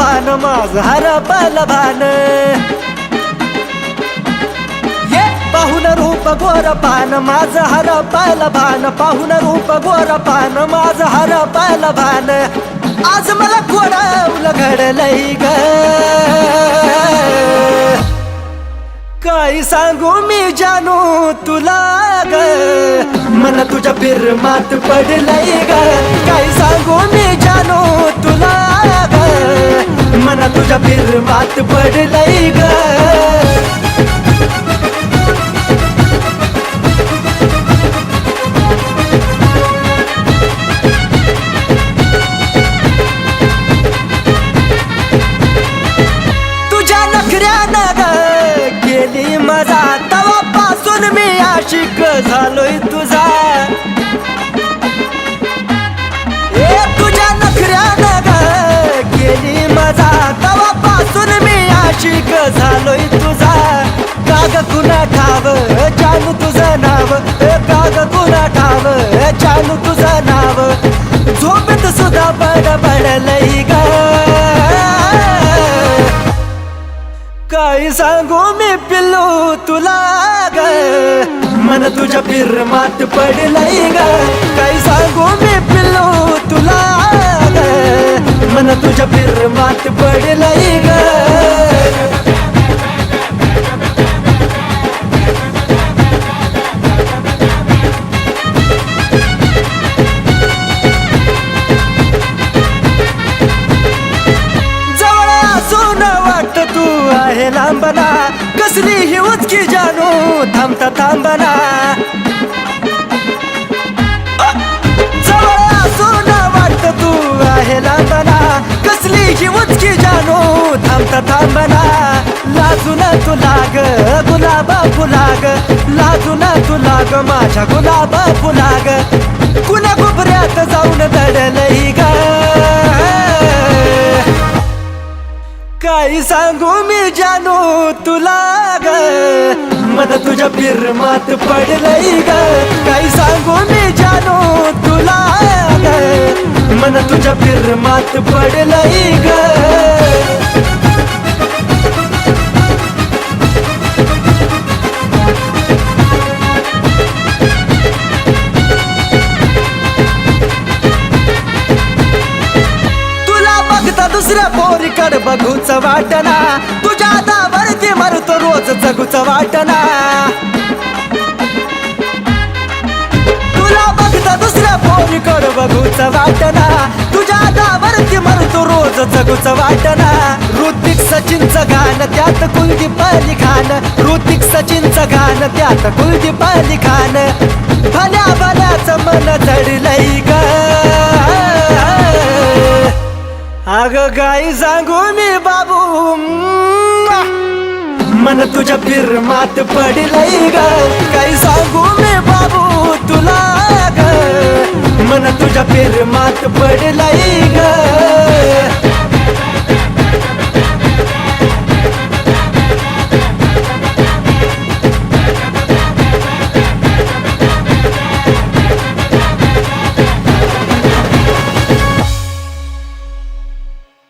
भान माझं हरपलं भान पाहुन रूप गोर पान माझं हरपलं भान पाहुन रूप गोर पान माझं हरपलं भान आज मला कोणावलं घडलंय ग काय सांगू मी जानू तुला ग मन तुझ्या फिरमात पडलंय ग काय सांगू मी जानू तुला ग मन तुझ्या फिरमात पडलंय ग तवापासून मी आशिक झालोय तुझा तुझ्या नखऱ्यानं ग गेली मजा तवापासून मी आशिक झालोय तुझा काग कुणा ठाव जानू तुझं नाव काग कुणा ठाव जानू तुझं नाव झोपेत सुद्धा बडबडलंय ग काय सांगू मी पिल्लू तुला ग मन तुझ्या फिरमात पडलंय ग काय सांगू मी पिल्लू तुला ग मन तुझ्या फिरमात पडलंय ग लांबना कसली ही उचकी जानू थांबता थांबना जवळ असून वाटत तू आहे लांबना कसली ही उचकी जानू थांबता थांबना लाजून तू लाग गुलाबा फुलाग लाजून तू लाग माझ्या गुलाबा फुलाग कुणा कोपऱ्यात जाऊन दडलंय ग काय सांगू मी जानू तुला ग मन तुझ्या फिरमात पडलंय ग काय सांगू मी जानू तुला ग मन तुझ्या फिरमात पडलंय ग दुसऱ्या पोरीकडे बघूच वाटना तुझ्या दावरती मरतो रोज जगूच वाटना तुला बघता दुसऱ्या पोरीकडे बघूच वाटना तुझ्या दावरती मरतो रोज जगूच वाटना ऋतिक सचिनचं गाणं त्यात कुलदीप अली खान ऋतिक सचिनचं गाणं त्यात कुलदीप अली खान भल्या भल्याचं मन जडलंय ग अग काय सांगू मी बाबू मन तुझ्या फिरमात पडलंय ग काय सांगू मी बाबू तुला ग मन तुझ्या फिरमात पडलंय ग